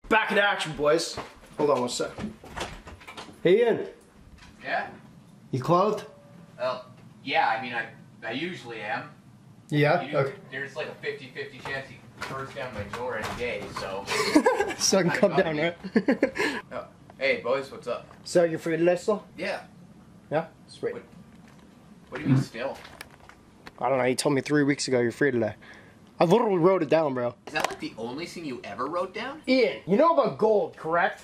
Back in action, boys. Hold on one sec. Hey, Ian. Yeah? You clothed? Well, yeah, I mean, I usually am. Yeah? Okay. There's like a 50-50 chance he bursts down my door any day, so... So I can come down, right? Oh. Hey, boys, what's up? So you're free today still? Yeah. Yeah? Sweet. What do you mean still? I don't know, you told me 3 weeks ago you're free today. I literally wrote it down, bro. Is that like the only thing you ever wrote down? Ian, you know about gold, correct?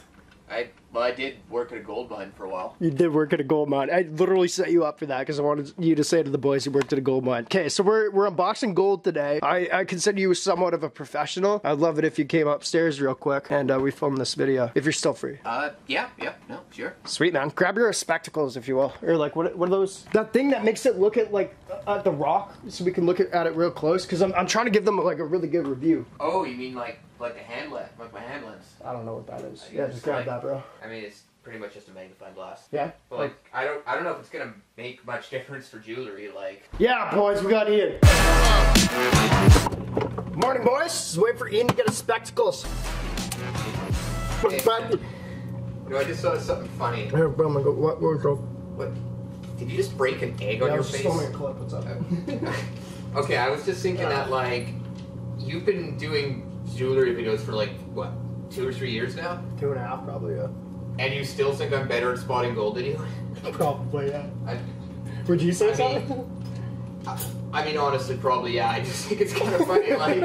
I did work at a gold mine for a while. You did work at a gold mine. I literally set you up for that because I wanted you to say to the boys you worked at a gold mine. Okay, so we're unboxing gold today. I consider you somewhat of a professional. I'd love it if you came upstairs real quick and we filmed this video, if you're still free. Yeah, no, sure. Sweet, man. Grab your spectacles, if you will. Or like, what are those? That thing that makes it look at like the rock so we can look at it real close because I'm trying to give them like a really good review. Oh, you mean like the hand lens, like my hand lens? I don't know what that is. Yeah, just grab that, bro. I mean, it's pretty much just a magnifying glass. Yeah? But like, I don't know if it's gonna make much difference for jewelry, like... Yeah, boys, we got Ian. Morning, boys. Just wait for Ian to get his spectacles. Hey, I just saw something funny. Here, bro, I'm gonna go. What? Did you just break an egg on your face? I was just filming a clip. What's up? Okay, I was just thinking that, like, you've been doing jewelry videos for, like, what, 2 or 3 years now? 2.5, probably, yeah. And you still think I'm better at spotting gold than you? Probably, yeah. Would you say something? I mean, honestly, probably, yeah. I just think it's kind of funny, like...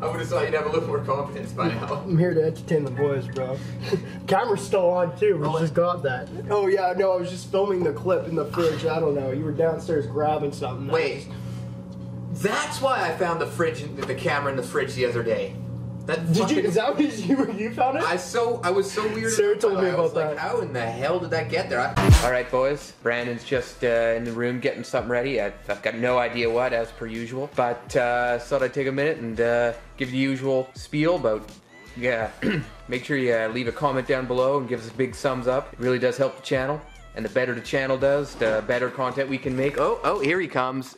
I would have thought you'd have a little more confidence by now. I'm here to entertain the boys, bro. Camera's still on, too. We just got that. Oh, yeah, no, I was just filming the clip in the fridge. I don't know. You were downstairs grabbing something. Wait. That's why I found the camera in the fridge the other day. Is that what you found it? I was so weird. Sarah told me about that. Like, how in the hell did that get there? Alright, boys. Brandon's just in the room getting something ready. I've got no idea what, as per usual. But thought I'd take a minute and give the usual spiel about, yeah, make sure you leave a comment down below and give us a big thumbs up. It really does help the channel. And the better the channel does, the better content we can make. Oh, here he comes.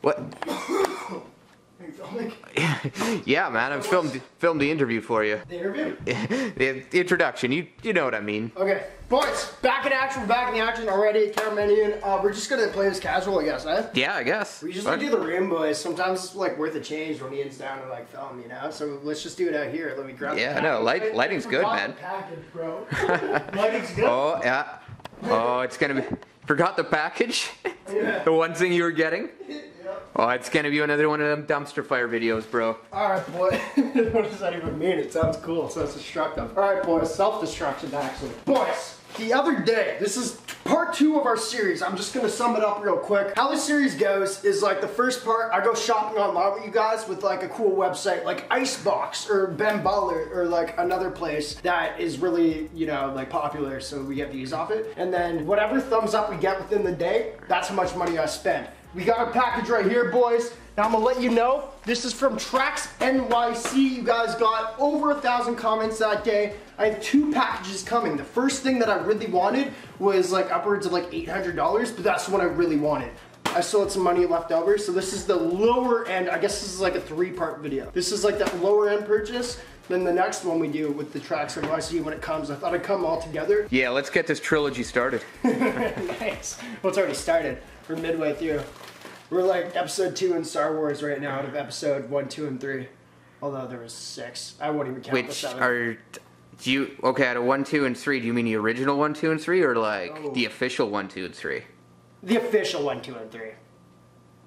What? Yeah, man, I filmed the interview for you. The interview? The introduction, you know what I mean. Okay, boys, back in action, we're back in the action already. Cameraman Ian, we're just gonna play this casual, I guess, eh? Yeah, I guess. We just do the room, boys. Sometimes it's like worth a change when Ian's down to like film, you know? So let's just do it out here. Let me grab the package. No, lighting's good, man. Package, bro. Lighting's good. Oh, yeah. Oh, it's gonna be... Forgot the package? Yeah. The one thing you were getting? Oh, it's gonna be another one of them dumpster fire videos, bro. Alright, boy. What does that even mean? It sounds cool. It sounds destructive. Alright, boys. Self-destruction, actually. Boys, the other day, this is part 2 of our series. I'm just gonna sum it up real quick. How this series goes is like the first part, I go shopping online with you guys with like a cool website like Icebox or Ben Baller or like another place that is really, you know, like popular, so we get views off it. And then whatever thumbs up we get within the day, that's how much money I spend. We got a package right here, boys. Now I'm gonna let you know, this is from TRAX NYC. You guys got over 1,000 comments that day. I have 2 packages coming. The first thing that I really wanted was like upwards of like $800, but that's what I really wanted. I still had some money left over, so this is the lower end. I guess this is like a 3-part video. This is like that lower end purchase. Then the next one we do with the TRAX NYC when it comes. I thought I'd come all together. Yeah, let's get this trilogy started. Nice. Well, it's already started. We're midway through. We're like episode 2 in Star Wars right now out of episode 1, 2, and 3. Although there was 6. I wouldn't even count the 7. Okay, out of 1, 2, and 3, do you mean the original 1, 2, and 3, or like the official 1, 2, and 3? The official 1, 2, and 3.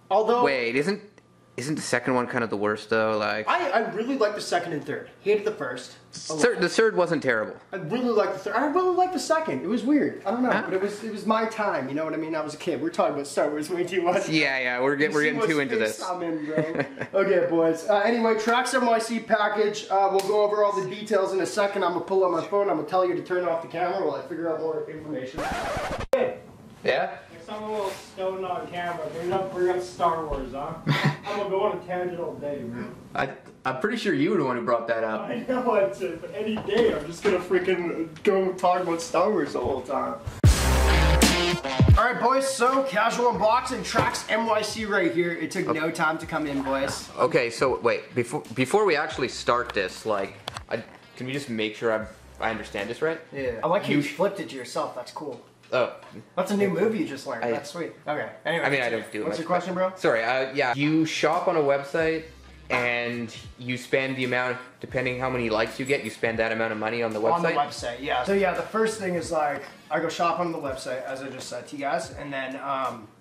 Although... Wait, isn't the second one kind of the worst though? Like I really like the second and third. Hated the first. The third wasn't terrible. I really like the third. I really like the second. It was weird. I don't know, but it was my time. You know what I mean? I was a kid. We're talking about Star Wars way too much. Yeah, we're getting too into this. I'm in, bro. Okay, boys. Anyway, TRAX NYC package. We'll go over all the details in a second. I'm gonna pull out my phone. I'm gonna tell you to turn off the camera while I figure out more information. Hey. Yeah. I'm a little stoned on camera. Bring up Star Wars, huh? I'm gonna go on a tangent all day, man. I'm pretty sure you were the one who brought that up. I know it's any day. I'm just gonna freaking go talk about Star Wars the whole time. Alright, boys, so casual unboxing, TRAX NYC right here. It took no time to come in, boys. Okay, so wait, before we actually start this, like, Can we just make sure I understand this right? Yeah. I like how you flipped it to yourself. That's cool. Oh. That's a new movie you just learned. That's sweet. Okay. Anyway. I mean, I don't do it. What's your question, bro? Sorry. Yeah. You shop on a website and you spend the amount, depending how many likes you get, you spend that amount of money on the website? On the website, yeah. So yeah, the first thing is like, I go shop on the website, as I just said to you guys, and then,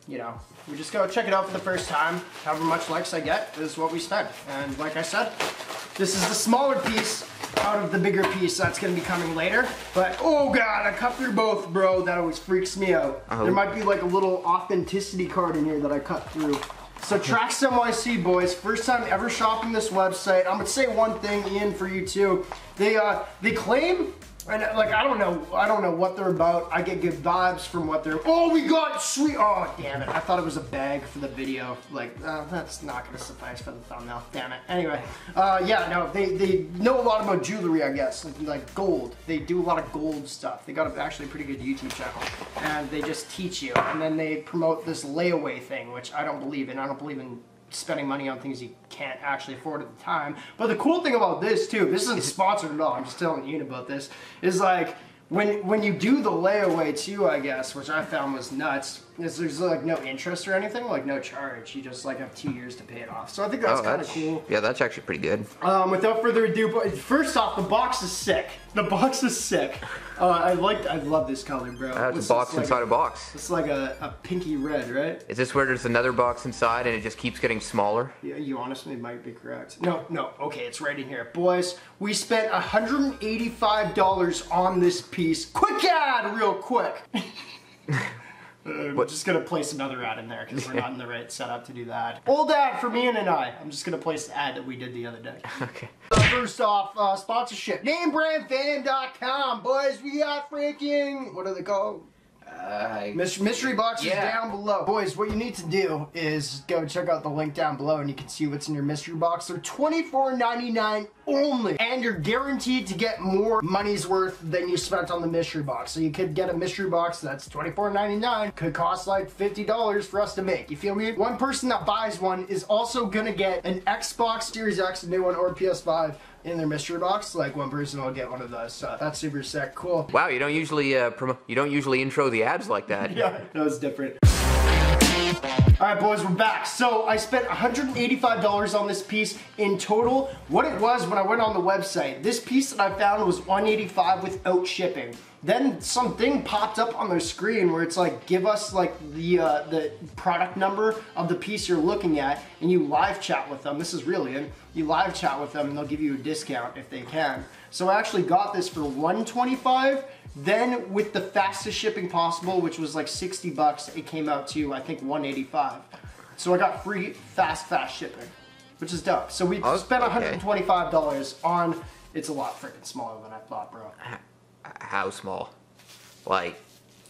you know, we just go check it out for the first time. However much likes I get is what we spend. And like I said, this is the smaller piece out of the bigger piece that's gonna be coming later. But, oh God, I cut through both, bro. That always freaks me out. There might be like a little authenticity card in here that I cut through. So TRAX NYC, boys, first time ever shopping this website. I'm gonna say one thing, Ian, for you too. They claim, and like I don't know what they're about. I get good vibes from what they're. Oh, we got sweet. Oh, damn it! I thought it was a bag for the video. Like that's not gonna suffice for the thumbnail. Damn it. Anyway, yeah, no, they know a lot about jewelry, I guess, like gold. They do a lot of gold stuff. They got actually a pretty good YouTube channel, and they just teach you, and then they promote this layaway thing, which I don't believe in. I don't believe in spending money on things you can't actually afford at the time. But the cool thing about this too, this isn't sponsored at all, I'm just telling Ian about this, is like when you do the layaway too, I guess, which I found was nuts, is there's like no interest or anything, like no charge. You just like have 2 years to pay it off. So I think that's kind of cool. Yeah, that's actually pretty good. Without further ado, first off, the box is sick. The box is sick. I love this color, bro. It's a box inside a box. It's like a pinky red, right? Is this where there's another box inside and it just keeps getting smaller? Yeah, you honestly might be correct. No, okay, it's right in here. Boys, we spent $185 on this piece. Quick ad, real quick. We're just gonna place another ad in there because we're not in the right setup to do that. Old ad for Ian and I. I'm just gonna place the ad that we did the other day. Okay. First off, sponsorship. NameBranFan.com, boys. We got freaking, what are they called? Mystery boxes down below. Boys, what you need to do is go check out the link down below and you can see what's in your mystery box. They're $24.99 only. And you're guaranteed to get more money's worth than you spent on the mystery box. So you could get a mystery box that's $24.99. Could cost like $50 for us to make. You feel me? One person that buys one is also gonna get an Xbox Series X, a new one, or PS5 in their mystery box. Like one person will get one of those. So that's super sick. Cool. Wow, you don't usually intro the ads like that. Yeah, that was different. Alright boys, we're back. So I spent $185 on this piece in total. What it was when I went on the website, this piece that I found was $185 without shipping. Then something popped up on their screen where it's like, give us like the product number of the piece you're looking at, and you live chat with them. This is real, Ian. You live chat with them and they'll give you a discount if they can. So I actually got this for $125. Then with the fastest shipping possible, which was like 60 bucks, it came out to, I think, $185. So I got free fast shipping, which is dope. So we spent $125 on, it's a lot freaking smaller than I thought, bro. How small? Like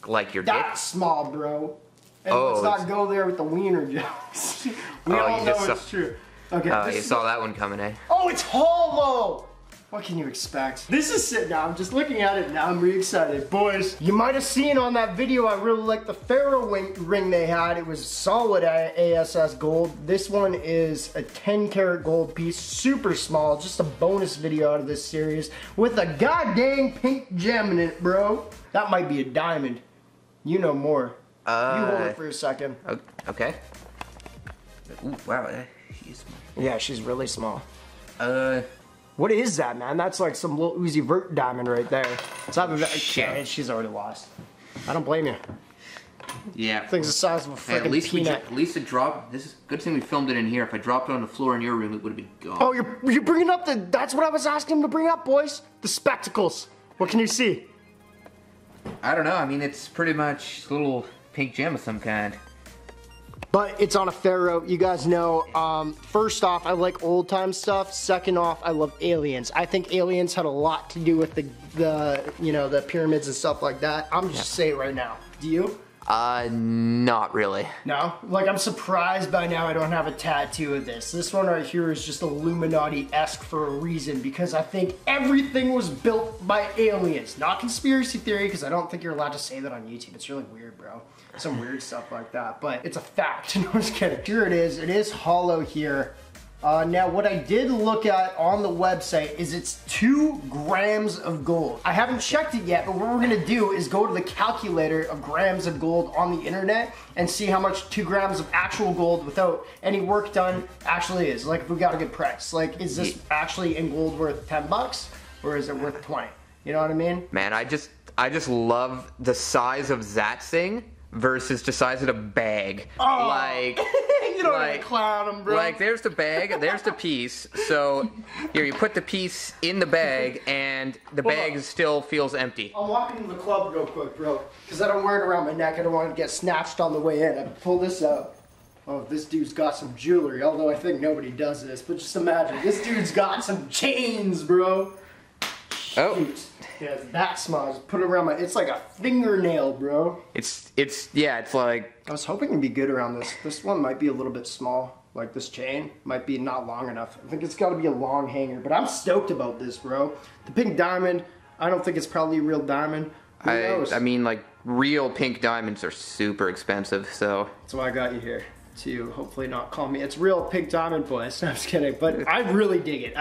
your dick? That's small, bro. And let's not go there with the wiener jokes. We all know it's true. Okay. Oh, you saw that one coming, eh? Oh, it's hollow! What can you expect? This is sitting now, I'm just looking at it now, I'm really excited. Boys, you might have seen on that video, I really like the Pharaoh ring they had. It was solid ASS gold. This one is a 10 karat gold piece, super small, just a bonus video out of this series with a goddamn pink gem in it, bro. That might be a diamond. You know more. You hold it for a second. Okay. Ooh, wow, she's small. Yeah, she's really small. What is that, man? That's like some little Uzi Vert diamond right there. It's either that. Shit. She's already lost. I don't blame you. Yeah. Thing's the size of a freaking peanut. At least it dropped. This is good thing we filmed it in here. If I dropped it on the floor in your room, it would have been gone. Oh, you're bringing up the. That's what I was asking him to bring up, boys. The spectacles. What can you see? I don't know. I mean, it's pretty much a little pink gem of some kind. But it's on a Pharaoh, you guys know. First off, I like old time stuff. Second off, I love aliens. I think aliens had a lot to do with the pyramids and stuff like that. I'm just saying it right now. Do you? Not really. No? Like, I'm surprised by now I don't have a tattoo of this. This one right here is just Illuminati-esque for a reason, because I think everything was built by aliens. Not conspiracy theory, because I don't think you're allowed to say that on YouTube. It's really weird, bro. Some weird stuff like that, but it's a fact. No, I'm just kidding. Here it is. It is hollow here. Now, what I did look at on the website is it's 2 grams of gold. I haven't checked it yet, but what we're gonna do is go to the calculator of grams of gold on the internet and see how much 2 grams of actual gold without any work done actually is. Like, if we got a good price. Like, is this actually in gold worth 10 bucks or is it worth 20? You know what I mean? Man, I just love the size of that thing versus the size of the bag. Oh. Like, you don't like, clown them, bro. Like, there's the bag, there's the piece. So here, you put the piece in the bag, and the bag still feels empty. I'm walking to the club real quick, bro, because I don't wear it around my neck. I don't want to get snatched on the way in. I pull this out. Oh, this dude's got some jewelry, although I think nobody does this. But just imagine, this dude's got some chains, bro. Oh. Shoot. Yeah, it's that small. Just put it around my. It's like a fingernail, bro. It's like. I was hoping it'd be good around this. This one might be a little bit small. Like this chain might be not long enough. I think it's got to be a long hanger. But I'm stoked about this, bro. The pink diamond. I don't think it's probably a real diamond. Who knows? I mean, like, real pink diamonds are super expensive, so. That's why I got you here. To hopefully not call me. It's real pink diamond, boys. No, I'm just kidding. But I really dig it.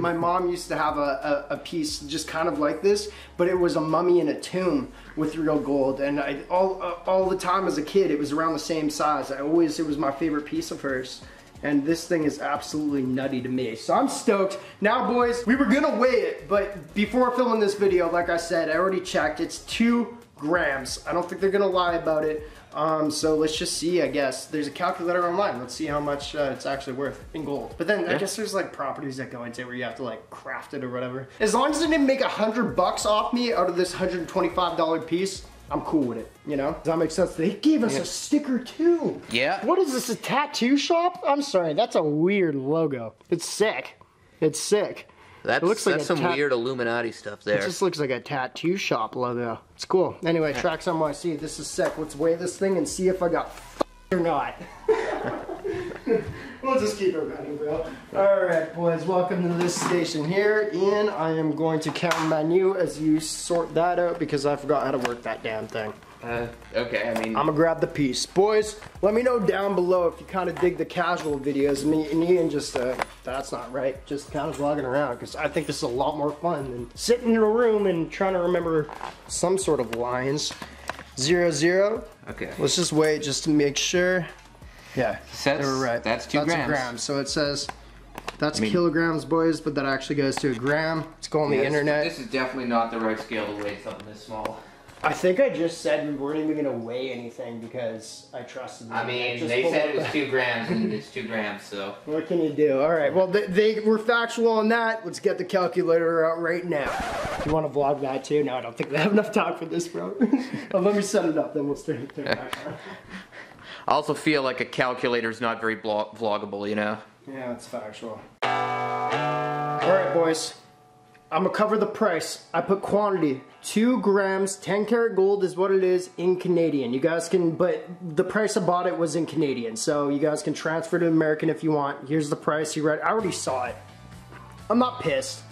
My mom used to have a piece just kind of like this, but it was a mummy in a tomb with real gold. And all the time as a kid, it was around the same size. It was my favorite piece of hers. And this thing is absolutely nutty to me. So I'm stoked. Now, boys, we were gonna weigh it, but before filming this video, like I said, I already checked. It's 2 grams. I don't think they're gonna lie about it. So let's just see, I guess. There's a calculator online. Let's see how much it's actually worth in gold. But then I guess there's like properties that go into it where you have to like craft it or whatever. As long as it didn't make $100 off me out of this $125 piece, I'm cool with it, you know? Does that make sense? They gave us a sticker too. Yeah. What is this, a tattoo shop? I'm sorry, that's a weird logo. It's sick. It's sick. That's some weird Illuminati stuff there. It just looks like a tattoo shop logo. It's cool. Anyway, TRAX NYC, this is sick. Let's weigh this thing and see if I got or not. We'll just keep it running, bro. Alright, boys, welcome to this station here. Ian, I am going to count menu as you sort that out because I forgot how to work that damn thing. Okay, I mean... I'm gonna grab the piece. Boys, let me know down below if you kind of dig the casual videos. Me and Ian just, that's not right, just kind of vlogging around, because I think this is a lot more fun than sitting in a room and trying to remember some sort of lines. 0, 0. Okay. Let's just wait just to make sure. Yeah, they were right. That's 2 grams. That's a gram, so it says, that's kilograms, boys, but that actually goes to a gram. Let's go on the internet. This is definitely not the right scale to weigh something this small. I think I just said we weren't even gonna weigh anything because I trusted them. I mean, they said it was 2 grams and it's 2 grams, so. What can you do? All right, well, they were factual on that. Let's get the calculator out right now. Do you want to vlog that too? No, I don't think they have enough time for this, bro. Well, let me set it up, then we'll start it back on. I also feel like a calculator is not very vloggable, you know? Yeah, it's factual. All right, boys. I'm gonna cover the price. I put quantity. 2 grams, 10 karat gold is what it is in Canadian. You guys can, but the price I bought it was in Canadian, so you guys can transfer to American if you want. Here's the price. You read? I already saw it. I'm not pissed.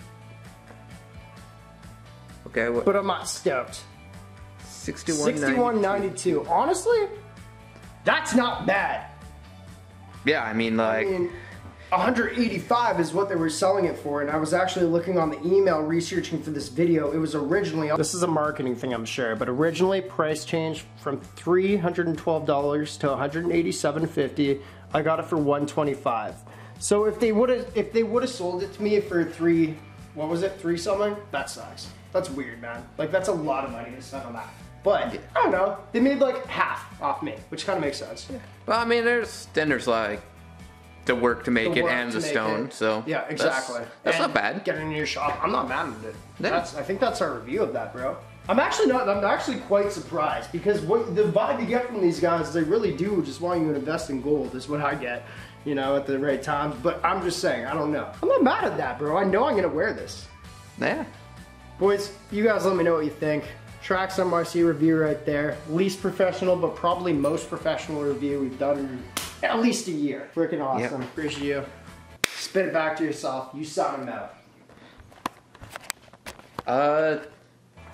Okay, what? But I'm not stoked. 61.92. Honestly, that's not bad. Yeah, I mean, like. 185 is what they were selling it for, and I was actually looking on the email researching for this video. It was originally, this is a marketing thing I'm sure, but originally price changed from $312 to $187.50. I got it for $125. So if they would have sold it to me for $3 something? That sucks. That's weird, man. Like, that's a lot of money to spend on that. But I don't know. They made like half off me, which kind of makes sense. Yeah. Well, I mean, there's like the work to make it and the stone, so yeah, exactly. That's not bad. Get it in your shop. I'm not mad at it. Yeah. I think that's our review of that, bro. I'm actually quite surprised because what the vibe you get from these guys is they really do just want you to invest in gold is what I get, you know, at the right times. But I'm just saying, I don't know. I'm not mad at that, bro. I know I'm gonna wear this. Yeah. Boys, you guys let me know what you think. TRAX NYC review right there. Least professional, but probably most professional review we've done in at least a year. Freaking awesome. Yep. Appreciate you. Spit it back to yourself. You sound them out.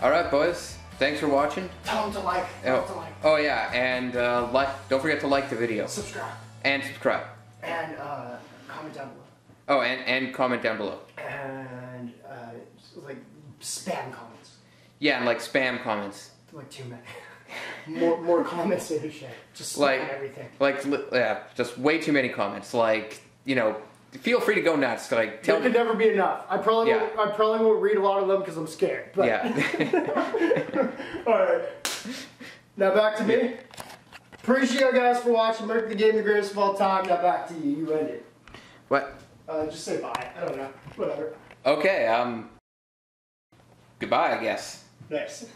Alright, boys. Thanks for watching. Tell them to like. Oh yeah, and don't forget to like the video. Subscribe. And subscribe. And comment down below. Oh, and comment down below. And like spam comments. Yeah, and like spam comments. Like too many. more comments than you should. Just spam everything. Like yeah, just way too many comments. Like, you know, feel free to go nuts. Like There could never be enough. I probably won't read a lot of them because I'm scared. But. Yeah. All right. Now back to me. Appreciate you guys for watching. Make the game the greatest of all time. Now back to you. You end it. What? Just say bye. I don't know. Whatever. Okay. Goodbye, I guess. Nice.